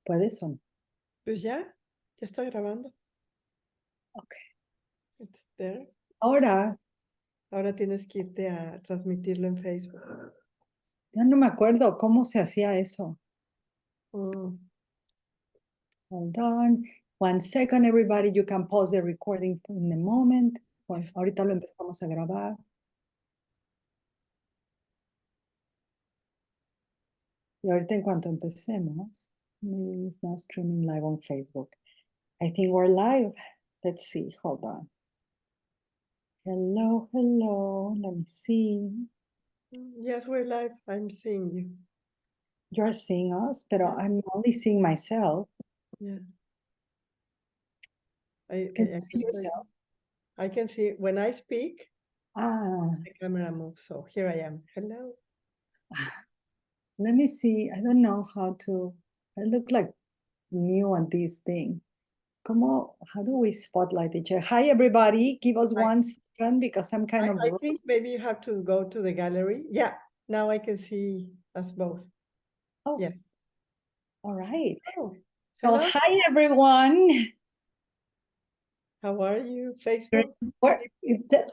¿Puedes o no? Pues ya está grabando. Ok. It's there. Ahora, Ahora tienes que irte a transmitirlo en Facebook. ya no me acuerdo cómo se hacía eso. Mm, Hold on. 1 second, everybody. You can pause the recording in a moment. Bueno, ahorita lo empezamos a grabar. Y ahorita en cuanto empecemos, it's now streaming live on Facebook. I think we're live. Let's see. Hold on. Hello, hello. Let me see. Yes, we're live. I'm seeing you. You're seeing us, but Yeah. I'm only seeing myself. Yeah. Can you see yourself? I can see when I speak, Ah, the camera moves. So here I am. Hello. let me see. I don't know how to. I look like new on this thing. How do we spotlight each other? Hi, everybody. Give us 1 second because I'm kind of I think maybe you have to go to the gallery. Yeah. Now I can see us both. Oh, Yes. all right. Oh, So, hello. hi, everyone. How are you? Facebook.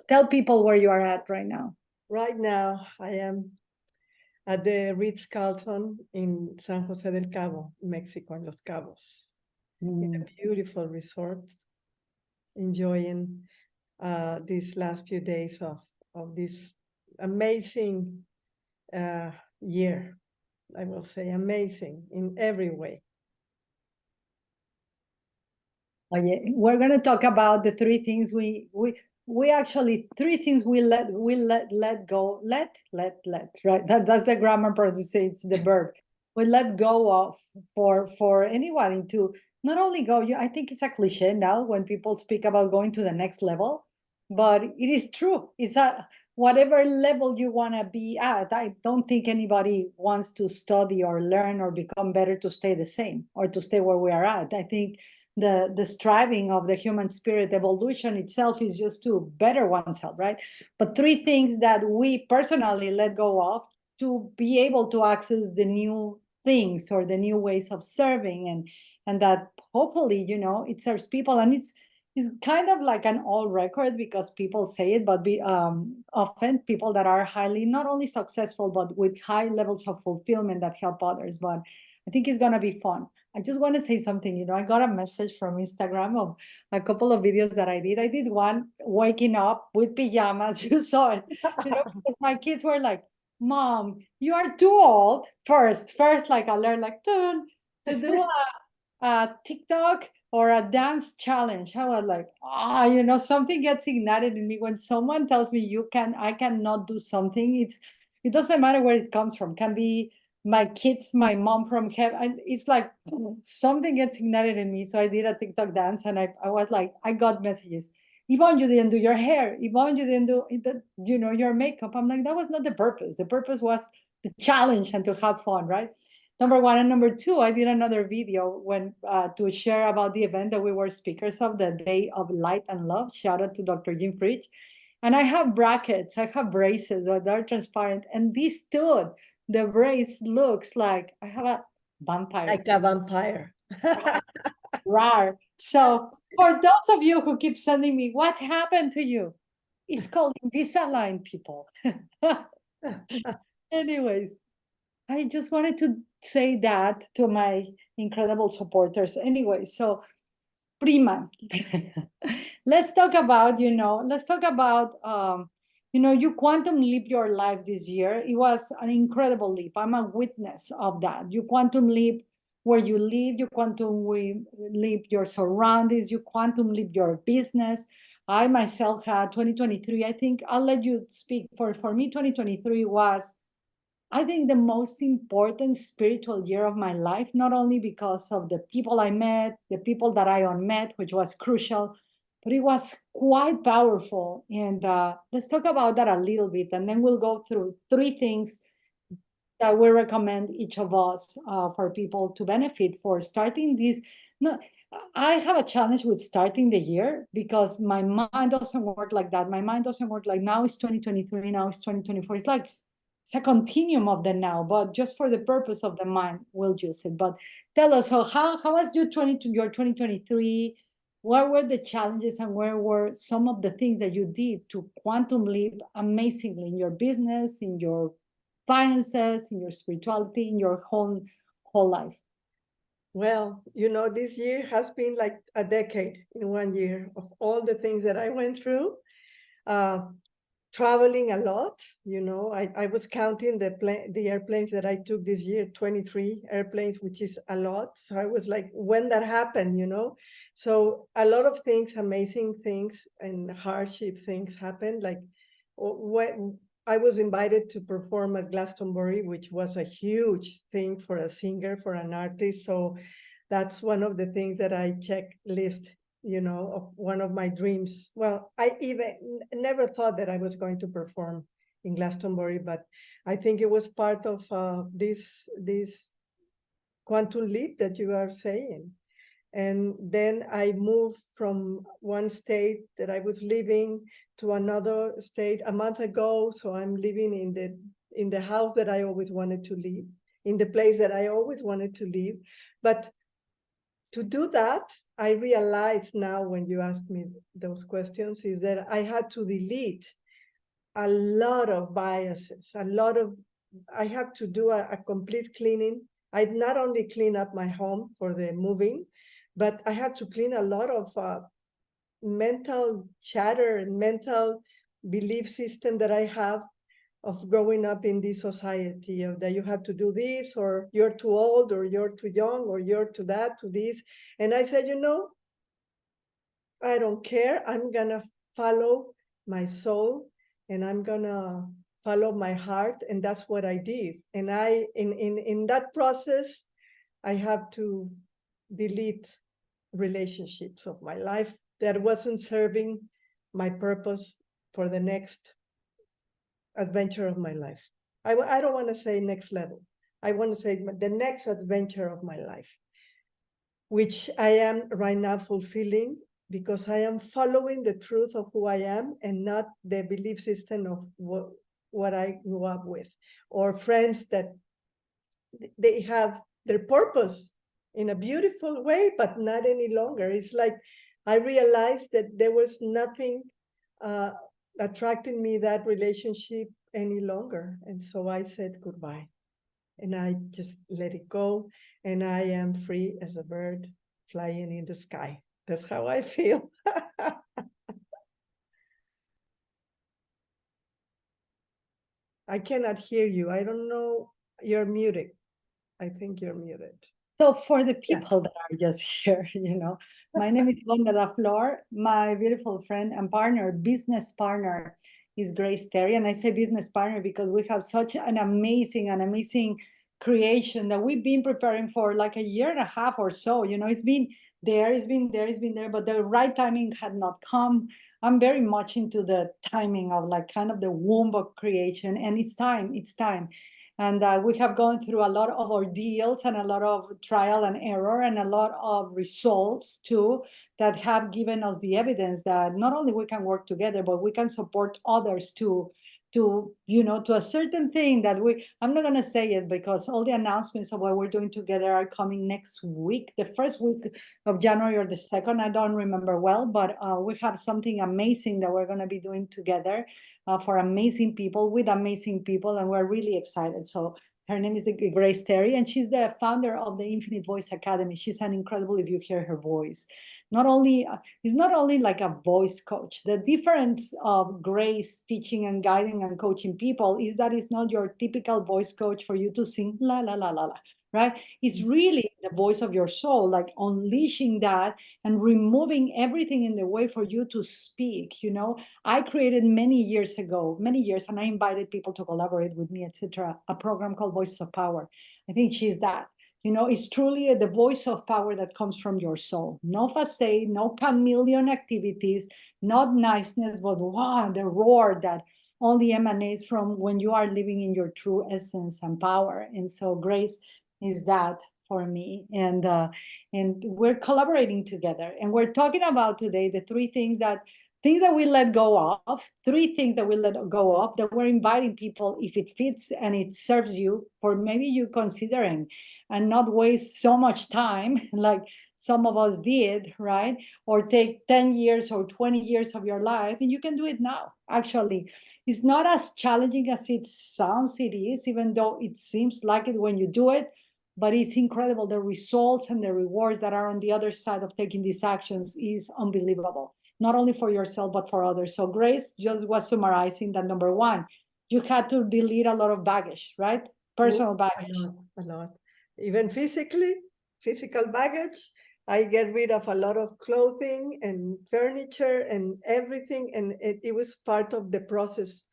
Tell people where you are at right now. Right now, I am at the Ritz-Carlton in San Jose del Cabo, Mexico, in Los Cabos, in a beautiful resort, enjoying these last few days of this amazing year. I will say amazing in every way. Oye, we're going to talk about the three things we actually three things we let go, right? That's the grammar pronunciation, the verb. We let go of for anyone to not only go. I think it's a cliche now when people speak about going to the next level, but it is true. It's a whatever level you want to be at. I don't think anybody wants to study or learn or become better to stay the same or to stay where we are at. I think the striving of the human spirit, evolution itself, is just to better oneself, right? But three things that we personally let go of to be able to access the new things or the new ways of serving, and that hopefully it serves people. And it's kind of like an old record because people say it, but often people that are highly not only successful but with high levels of fulfillment that help others. But I think it's going to be fun. I just want to say something. I got a message from Instagram of a couple of videos that I did. I did one waking up with pajamas. You saw it. Because my kids were like, "Mom, you are too old." First, like I learned like to do a TikTok or a dance challenge. I was like, something gets ignited in me when someone tells me I cannot do something. It doesn't matter where it comes from. Can be my kids, my mom from heaven. And it's like something gets ignited in me. So I did a TikTok dance and I was like, I got messages. Yvonne, you didn't do your hair. Yvonne, you didn't do your makeup. I'm like, that was not the purpose. The purpose was the challenge and to have fun, right? Number one. And number two, I did another video to share about the event that we were speakers of, the Day of Light and Love. Shout out to Dr. Jim Fritsch. And I have brackets, I have braces that are transparent. And this stood, the brace looks like I have a vampire. Like a vampire. Rar. So for those of you who keep sending me, what happened to you? It's called Invisalign, people. Anyways, I just wanted to say that to my incredible supporters. Anyway, so Prima, let's talk about, you quantum leap your life this year. It was an incredible leap. I'm a witness of that. You quantum leap where you live, you quantum leap your surroundings, you quantum leap your business. I myself had 2023. I think I'll let you speak. For me, 2023 was, I think, the most important spiritual year of my life, not only because of the people I met, the people that I unmet, which was crucial, but it was quite powerful. And let's talk about that a little bit, and then we'll go through three things that we recommend each of us for people to benefit for starting this. No, I have a challenge with starting the year because my mind doesn't work like that. My mind doesn't work like now it's 2023, now it's 2024. It's like it's a continuum of the now, but just for the purpose of the mind, we'll use it. But tell us, so how was your 2023? What were the challenges and where were some of the things that you did to quantum leap amazingly in your business, in your finances, in your spirituality, in your whole life? Well, you know, this year has been like a decade in 1 year of all the things that I went through. Traveling a lot, you know, I was counting the airplanes that I took this year, 23 airplanes, which is a lot. So I was like, when that happened, you know? So a lot of things, amazing things and hardship things happened. Like when I was invited to perform at Glastonbury, which was a huge thing for a singer, for an artist. So that's one of the things that I checklist, you know, of one of my dreams. Well, I even never thought that I was going to perform in Glastonbury, but I think it was part of this quantum leap that you are saying. And then I moved from one state that I was living to another state a month ago. So I'm living in the house that I always wanted to live, in the place that I always wanted to live. But to do that, I realized now when you ask me those questions is that I had to delete a lot of biases, I have to do a complete cleaning. I not only clean up my home for the moving, but I had to clean a lot of mental chatter and mental belief system that I have of growing up in this society of that you have to do this, or you're too old, or you're too young, or you're to that, to this. And I said, you know, I don't care. I'm gonna follow my soul and I'm gonna follow my heart. And that's what I did. And in that process, I have to delete relationships of my life that wasn't serving my purpose for the next adventure of my life. I don't want to say next level. I want to say the next adventure of my life, which I am right now fulfilling because I am following the truth of who I am and not the belief system of what I grew up with, or friends that they have their purpose in a beautiful way, but not any longer. It's like I realized that there was nothing attracting me, that relationship, any longer. And so I said goodbye. And I just let it go. And I am free as a bird flying in the sky. That's how I feel. I cannot hear you. I don't know. You're muted. I think you're muted. So for the people that are just here, you know, my name is Ivonne Delaflor. My beautiful friend and partner, business partner, is Grace Terry. And I say business partner because we have such an amazing creation that we've been preparing for like a year and a half or so. You know, it's been there, but the right timing had not come. I'm very much into the timing of like kind of the womb of creation, and it's time. And we have gone through a lot of ordeals and a lot of trial and error and a lot of results too that have given us the evidence that not only we can work together, but we can support others to you know, to a certain thing that I'm not going to say it because all the announcements of what we're doing together are coming next week, the first week of January or the second, I don't remember well, but we have something amazing that we're going to be doing together for amazing people with amazing people, and we're really excited. So her name is Grace Terry, and she's the founder of the Infinite Voice Academy. She's an incredible, if you hear her voice. Not only is not only like a voice coach. The difference of Grace teaching and guiding and coaching people is that it's not your typical voice coach for you to sing la la la la la, right? It's really the voice of your soul, like unleashing that and removing everything in the way for you to speak. You know, I created many years, and I invited people to collaborate with me, etc. A program called Voices of Power. I think she's that. You know, it's truly the voice of power that comes from your soul. No facade, no chameleon activities, not niceness, but wow, the roar that only emanates from when you are living in your true essence and power. And so Grace is that for me. And we're collaborating together. And we're talking about today the three things that things that we let go of, 3 things that we let go of, that we're inviting people, if it fits and it serves you, for maybe you considering, and not waste so much time like some of us did, right? Or take 10 years or 20 years of your life, and you can do it now. Actually, it's not as challenging as it sounds it is, even though it seems like it when you do it, but it's incredible. The results and the rewards that are on the other side of taking these actions is unbelievable, not only for yourself, but for others. So Grace just was summarizing that number 1, you had to delete a lot of baggage, right? Personal baggage. A lot. Even physical baggage. I get rid of a lot of clothing and furniture and everything. And it was part of the process.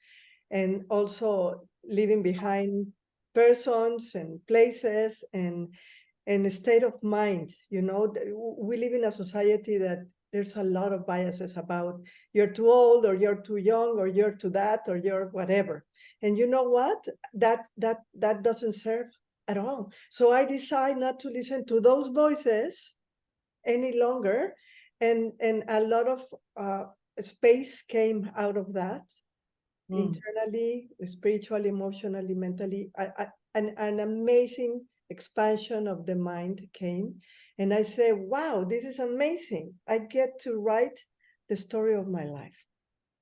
And also leaving behind persons and places and a state of mind. You know, we live in a society that there's a lot of biases about you're too old or you're too young or you're too that or you're whatever. And you know what? That doesn't serve at all. So I decide not to listen to those voices any longer. And a lot of space came out of that. Internally, spiritually, emotionally, mentally, an amazing expansion of the mind came. And I say, wow, this is amazing. I get to write the story of my life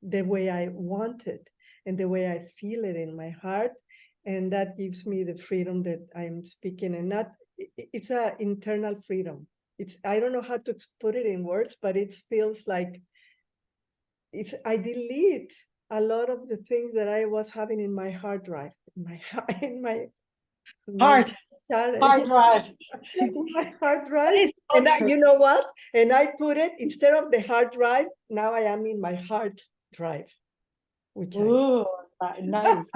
the way I want it and the way I feel it in my heart. And that gives me the freedom that I'm speaking, and not, it's an internal freedom. It's, I don't know how to put it in words, but it feels like I delete a lot of the things that I was having in my hard drive, in my Hard drive. in my hard drive. And you know what? And I put it, instead of the hard drive, now I am in my heart drive. Which Ooh, nice.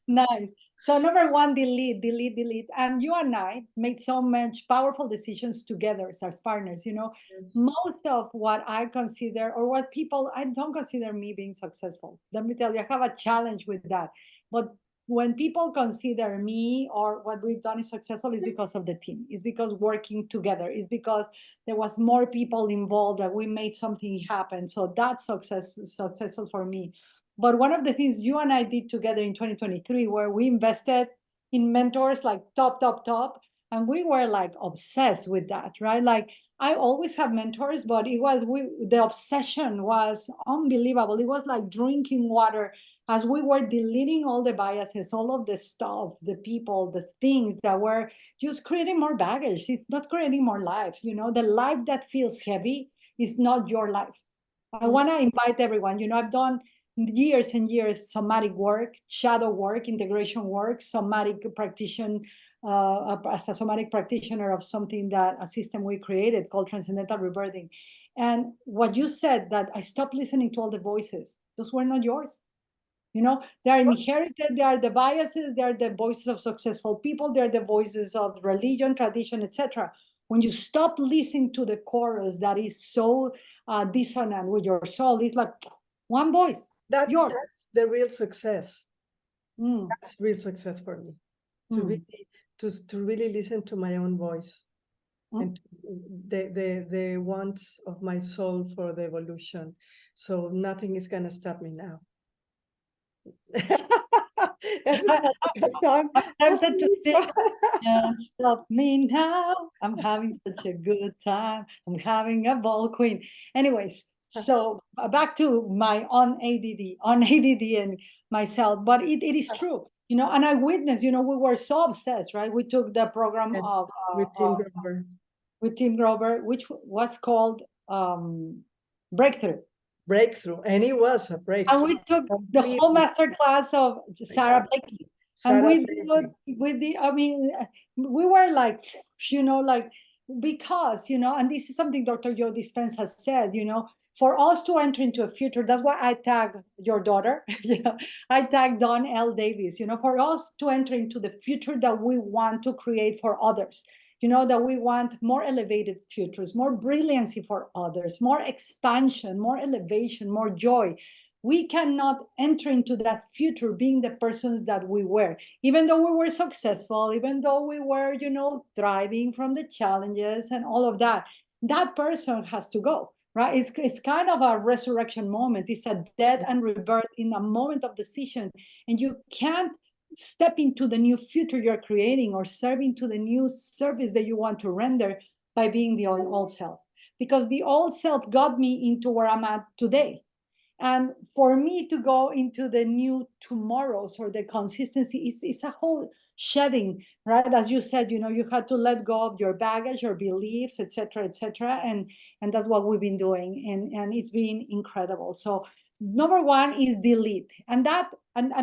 Nice. So number 1, delete. And you and I made so much powerful decisions together as partners. You know, yes. Most of what I consider, or what people, I don't consider me being successful. Let me tell you, I have a challenge with that. But when people consider me or what we've done is successful, is because of the team. It's because working together. It's because there was more people involved, that we made something happen. So that's successful for me. But one of the things you and I did together in 2023, where we invested in mentors like top, and we were like obsessed with that, right? Like I always have mentors, but the obsession was unbelievable. It was like drinking water, as we were deleting all the biases, all of the stuff, the people, the things that were just creating more baggage. It's not creating more life. You know, the life that feels heavy is not your life. I want to invite everyone. You know, I've done years and years somatic work, shadow work, integration work, somatic practitioner, as a somatic practitioner of something, that a system we created called transcendental rebirthing. And what you said, that I stopped listening to all the voices, those were not yours. You know, they are inherited, they are the biases, they are the voices of successful people, they're the voices of religion, tradition, etc. When you stop listening to the chorus that is so dissonant with your soul, it's like one voice. That's the real success. That's real success for me. To really listen to my own voice and the wants of my soul for the evolution. So nothing is gonna stop me now. That's a song. I'm tempted to sing. Can't stop me now. I'm having such a good time. I'm having a ball, queen. Anyways, so back to my on ADD and myself. But it is true, you know, and I witnessed, you know, we were so obsessed, right? We took the program with Tim Grover, which was called Breakthrough. And it was a breakthrough. And we took the whole master class of Sarah Blakely. And we were like, you know, like, because, you know, and this is something Dr. Joe Dispenza said, you know, for us to enter into a future, that's why I tag your daughter, you know, I tag Dawn L. Davis, you know, for us to enter into the future that we want to create for others, you know, that we want more elevated futures, more brilliancy for others, more expansion, more elevation, more joy. We cannot enter into that future being the persons that we were, even though we were successful, even though we were, you know, thriving from the challenges and all of that. That person has to go. right? It's kind of a resurrection moment. It's a death and rebirth in a moment of decision, and you can't step into the new future you're creating or serve into the new service that you want to render by being the old self, because the old self got me into where I'm at today. And for me to go into the new tomorrows or the consistency is a whole shedding, right? As you said, you had to let go of your baggage, your beliefs, etc., etc., and that's what we've been doing, and it's been incredible. So number one is delete, and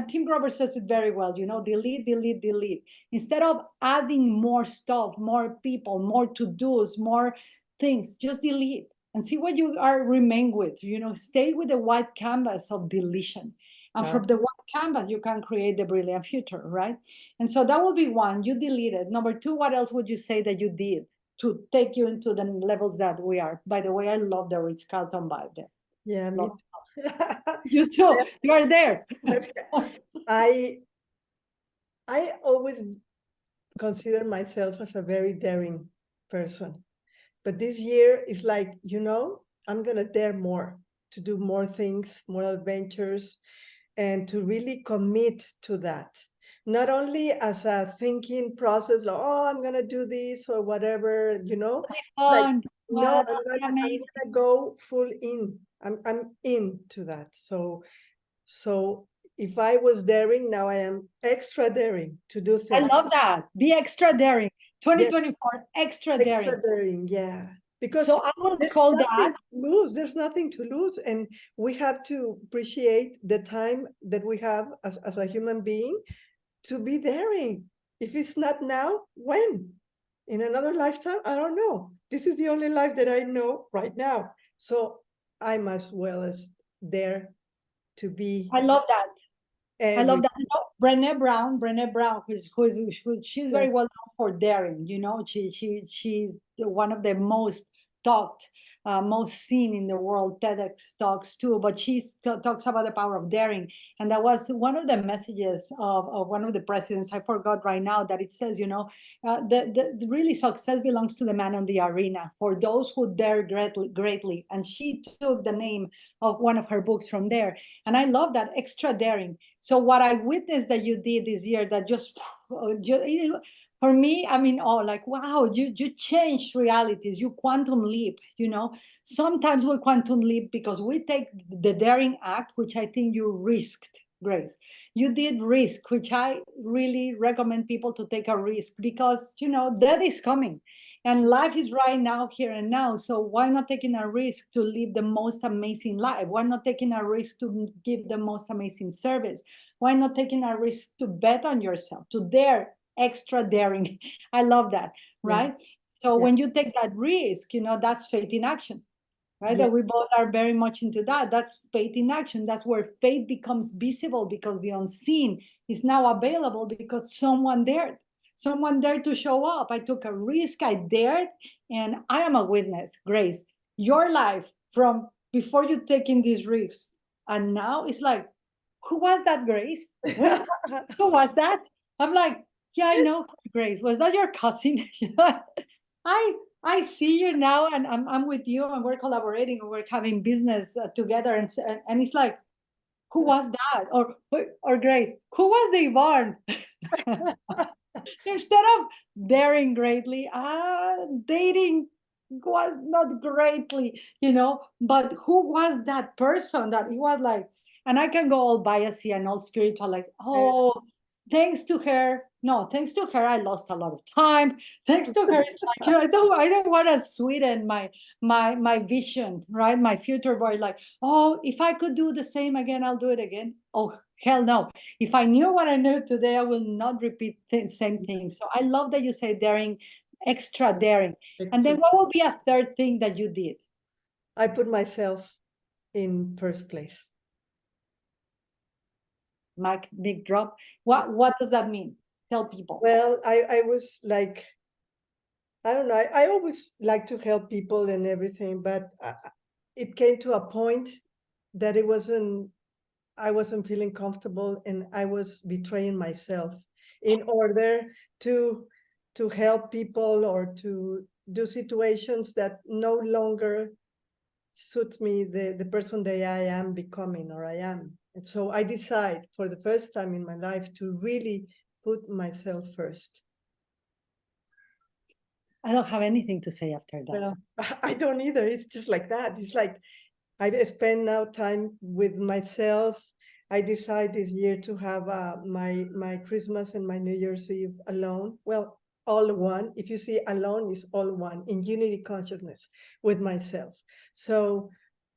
Tim Grover says it very well. Delete, delete, delete. Instead of adding more stuff, more people, more to-dos, more things, just delete and see what you are remain with. Stay with the white canvas of deletion, and from the white canvas you can create the brilliant future, right? And so that would be one. You deleted. Number two, what else would you say that you did to take you into the levels that we are? By the way, I love the Ritz-Carlton vibe there. Yeah, me too. You too. You are there. I always consider myself as a very daring person, but this year is like, I'm gonna dare more, to do more things, more adventures, and to really commit to that. Not only as a thinking process, like, oh, I'm gonna do this or whatever, like, no, I'm gonna go full in. I'm into that. So if I was daring, now I am extra daring to do things. I love that. Be extra daring. 2024, extra daring. Extra daring, yeah. Because so I will call that. There's nothing to lose, and we have to appreciate the time that we have as a human being to be daring. If it's not now, when? In another lifetime? I don't know. This is the only life that I know right now. So I'm as well as dare to be. I love that. I love that. Brené Brown, she's very well known for daring. She's one of the most talked, most seen in the world TEDx talks too. But she talks about the power of daring, and that was one of the messages of one of the presidents. I forgot right now that it says, the really success belongs to the man on the arena, for those who dare greatly. And she took the name of one of her books from there, and I love that, extra daring. So what I witnessed that you did this year, that just for me, like, wow, you changed realities, you quantum leap. Sometimes we quantum leap because we take the daring act, which I think you risked, Grace. You did risk, which I really recommend people to take a risk, because death is coming. And life is right now, here and now. So why not taking a risk to live the most amazing life? Why not taking a risk to give the most amazing service? Why not taking a risk to bet on yourself, to dare, extra daring? I love that, right? Yes. So when you take that risk, that's faith in action, right? That we both are very much into that. That's faith in action. That's where faith becomes visible, because the unseen is now available because someone dared. Someone dared to show up. I took a risk, I dared, and I am a witness, Grace. Your life from before you taking these risks and now, it's like, who was that, Grace? Who was that? I'm like, yeah, I know, Grace. Was that your cousin? I see you now, and I'm with you, and we're collaborating, and we're having business together, and it's like, who was that? Or Grace, who was the Ivonne? Instead of daring greatly, dating was not greatly, but who was that person that it was like? And I can go all biasy and all spiritual, like, oh, thanks to her. No, thanks to her, I lost a lot of time. Thanks to her, it's like, I don't want to sweeten my vision, right? My future boy, like, oh, if I could do the same again, I'll do it again. Oh, hell no. If I knew what I knew today, I will not repeat the same thing. So I love that you say daring, extra daring. And then what would be a third thing that you did? I put myself in first place. Big drop. What does that mean? Tell people. Well, I was like, I don't know. I always like to help people and everything, but it came to a point that I wasn't feeling comfortable, and I was betraying myself in order to help people or to do situations that no longer suits me, the person that I am becoming, or I am. And so I decide for the first time in my life to really put myself first. I don't have anything to say after that. Well, I don't either. It's just like that. It's like I spend now time with myself. I decide this year to have my Christmas and my New Year's Eve alone. Well, all one. If you see alone, is all one in unity consciousness with myself. So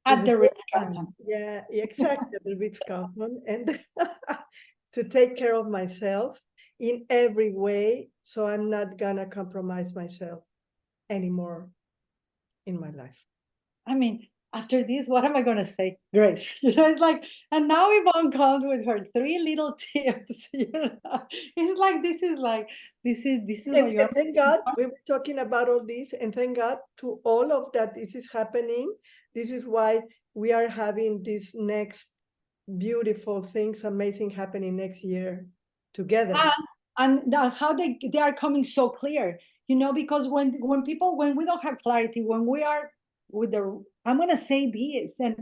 At the Ritz time, Carlton. yeah, exactly, at the Ritz Carlton, and to take care of myself in every way, so I'm not gonna compromise myself anymore in my life. I mean, after this, what am I going to say? Grace. It's like, and now Ivonne comes with her 3 little tips. It's like, this is what And you're. thank God we were talking about all this, and thank God to all of that this is happening. This is why we are having these next beautiful things, amazing happening next year together. And how they are coming so clear, because when we don't have clarity, when we are with the, I'm going to say this, and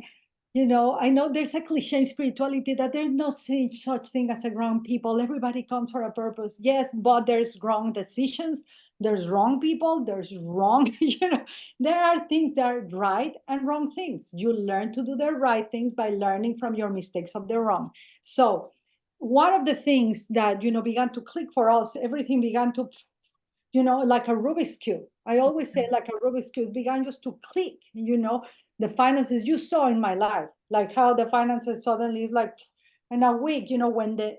I know there's a cliche in spirituality that there's no such thing as a wrong people. Everybody comes for a purpose. Yes, but there's wrong decisions. There's wrong people. There's wrong, there are things that are right and wrong things. You learn to do the right things by learning from your mistakes of the wrong. So one of the things that, began to click for us, everything began to, like a Rubik's Cube. I always say like a Rubik's Cube began just to click, the finances you saw in my life, like how the finances suddenly is like in a week, when the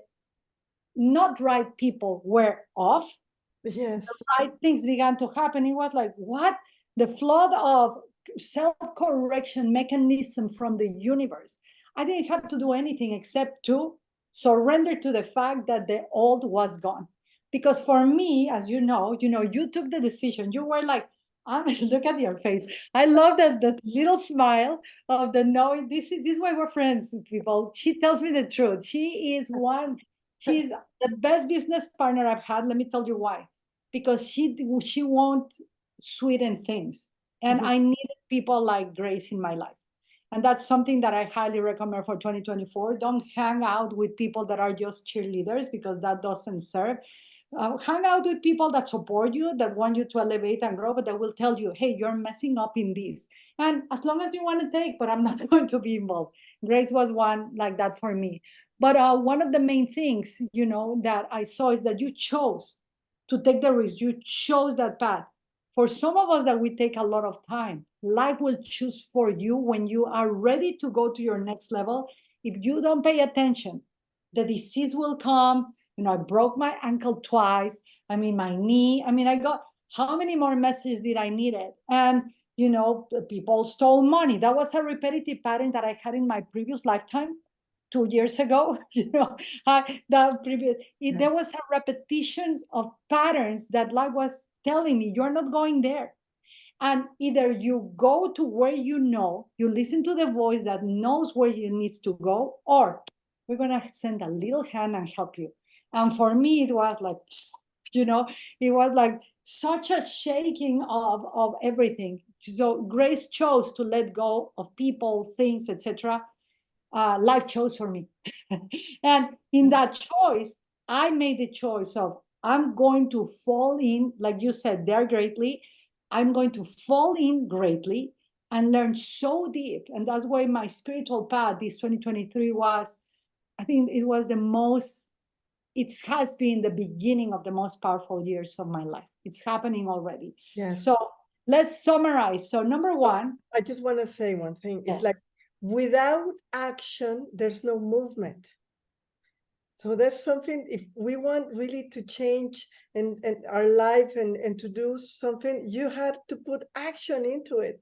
not right people were off, Yes. the right things began to happen. It was like, what? The flood of self-correction mechanism from the universe. I didn't have to do anything except to surrender to the fact that the old was gone. Because for me, as you know, you took the decision. You were like, look at your face. I love that the little smile of the knowing this why we're friends, people. She tells me the truth. She's the best business partner I've had. Let me tell you why. Because she won't sweeten things. And I needed people like Grace in my life. And that's something that I highly recommend for 2024. Don't hang out with people that are just cheerleaders, because that doesn't serve. Hang out with people that support you, that want you to elevate and grow, but that will tell you, hey, you're messing up in this. And as long as you want to take, but I'm not going to be involved. Grace was one like that for me. But one of the main things, that I saw is that you chose to take the risk. You chose that path. For some of us that we take a lot of time, life will choose for you when you are ready to go to your next level. If you don't pay attention, the disease will come. I broke my ankle twice. My knee. I got, how many more messages did I need it? And, people stole money. That was a repetitive pattern that I had in my previous lifetime. 2 years ago, there was a repetition of patterns that life was telling me, you're not going there. And either you go to where you listen to the voice that knows where you needs to go, or we're going to send a little hand and help you. And for me, it was like, it was like such a shaking of everything. So Grace chose to let go of people, things, etc. Life chose for me. And in that choice, I made the choice of, I'm going to fall in, like you said, there greatly. I'm going to fall in greatly and learn so deep. And that's why my spiritual path, this 2023 was, I think it was it has been the beginning of the most powerful years of my life. It's happening already. Yes. So let's summarize. So number one. I just want to say one thing. Yes. It's like, without action, there's no movement. So that's something, if we want really to change and our life and to do something, you have to put action into it.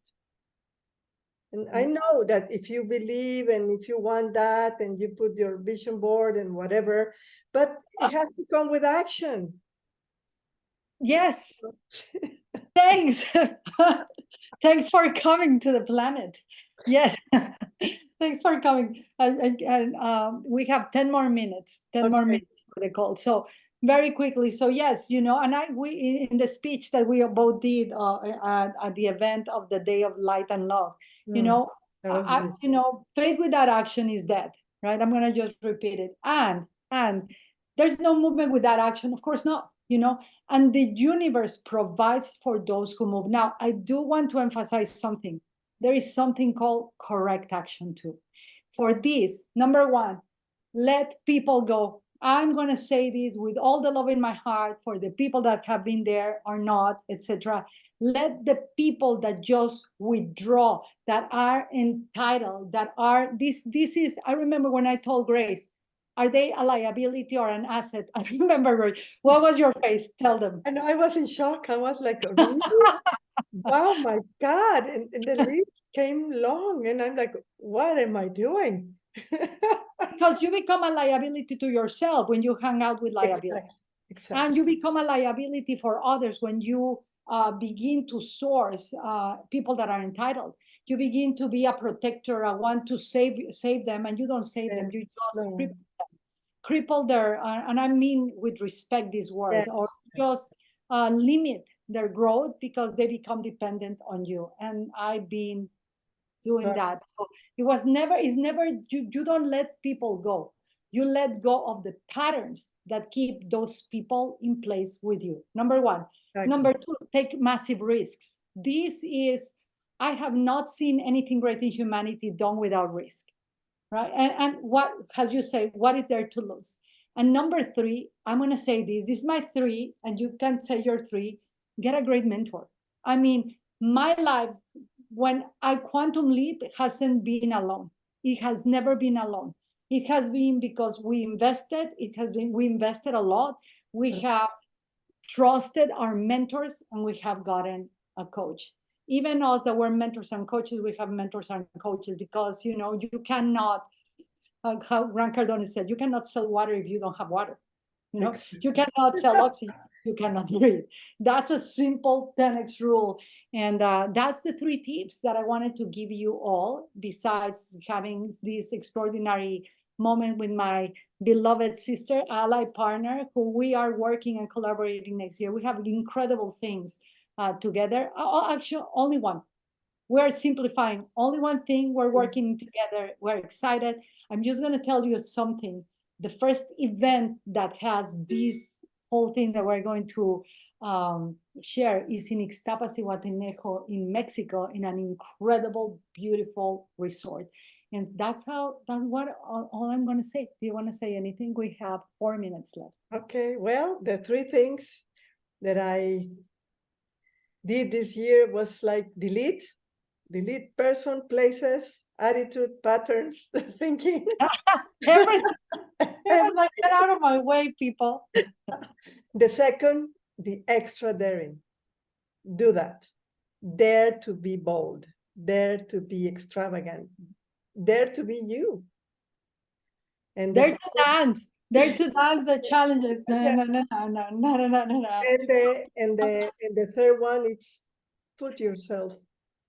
And I know that if you believe and if you want that and you put your vision board and whatever, but it has to come with action. Yes. Thanks. Thanks for coming to the planet. Yes. Thanks for coming. And we have 10 more minutes, 10 more minutes for the call. So very quickly. So yes, you know, and we in the speech that we both did at the event of the Day of Light and Love, you know, that was you know, faith without action is dead, right? I'm gonna just repeat it. And there's no movement without action, of course not, you know, and the universe provides for those who move. Now, I do want to emphasize something. There is something called correct action too. For this, number one, let people go. I'm going to say this with all the love in my heart for the people that have been there or not, etc. Let the people that just withdraw, that are entitled, that are this is, I remember when I told Grace, are they a liability or an asset? I remember, what was your face? Tell them. I know, I was in shock. I was like, really? Wow, my God. And the list came long, and I'm like, what am I doing? Because you become a liability to yourself when you hang out with liability. Exactly. And you become a liability for others when you begin to source people that are entitled. You begin to be a protector. I want to save them, and you don't save them. You just cripple their, and I mean with respect this word, or just limit their growth because they become dependent on you. And I've been doing that. So it's never, you don't let people go. You let go of the patterns that keep those people in place with you. Number one. Number two, take massive risks. This is, I have not seen anything great in humanity done without risk, right? And what, as you say, what is there to lose? And number three, I'm going to say this is my three, and you can say your three, get a great mentor. I mean, my life, when I quantum leap, hasn't been alone. It has never been alone. It has been because we invested. We invested a lot. We have trusted our mentors, and we have gotten a coach. Even us that were mentors and coaches, we have mentors and coaches, because you know, you cannot, how Grant Cardone said, you cannot sell water if you don't have water. You know, you cannot sell oxygen, you cannot breathe. That's a simple 10x rule. And that's the three tips that I wanted to give you all, besides having this extraordinary moment with my beloved sister, ally, partner, who we are working and collaborating next year. We have incredible things together. Actually, only one. We're simplifying. Only one thing. We're working together. We're excited. I'm just going to tell you something. The first event that has this whole thing that we're going to share is in Ixtapas y Huatanejo in Mexico, in an incredible, beautiful resort. And that's what all I'm going to say. Do you want to say anything? We have 4 minutes left. Okay, well, the three things that I did this year was like delete person, places, attitude, patterns, thinking. Everything. Like, get out of my way, people. The second, the extra daring. Do that. Dare to be bold. Dare to be extravagant. Dare to be you. And dare to dance. Dare to dance the challenges. No. And the third one is put yourself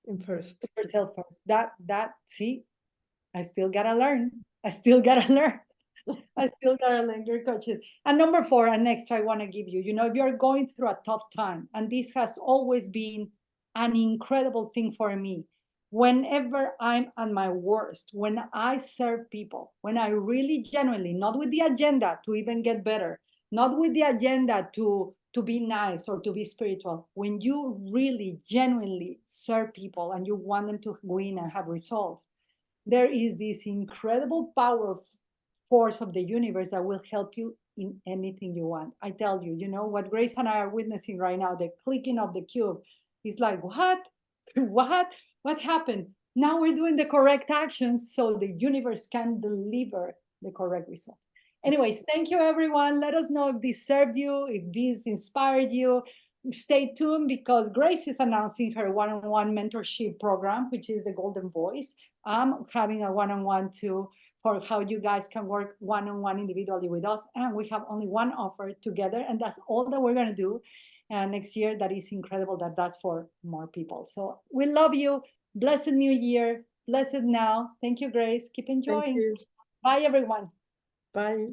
in first. Put yourself first. See, I still gotta learn. I still gotta learn. Your coaches. And number 4, an extra I want to give you. You know, if you're going through a tough time, and this has always been an incredible thing for me. Whenever I'm at my worst, when I serve people, when I really genuinely, not with the agenda to even get better, not with the agenda to be nice or to be spiritual, when you really genuinely serve people and you want them to win and have results, there is this incredible power force of the universe that will help you in anything you want. I tell you, you know, what Grace and I are witnessing right now, the clicking of the cube, is like, what? What happened? Now we're doing the correct actions so the universe can deliver the correct results. Anyways, thank you, everyone. Let us know if this served you, if this inspired you. Stay tuned, because Grace is announcing her one-on-one mentorship program, which is the Golden Voice. I'm having a one-on-one too, for how you guys can work one-on-one individually with us. And we have only one offer together, and that's all that we're going to do. And next year, that is incredible that that's for more people. So we love you. Blessed New Year. Blessed now. Thank you, Grace. Keep enjoying. Thank you. Bye, everyone. Bye.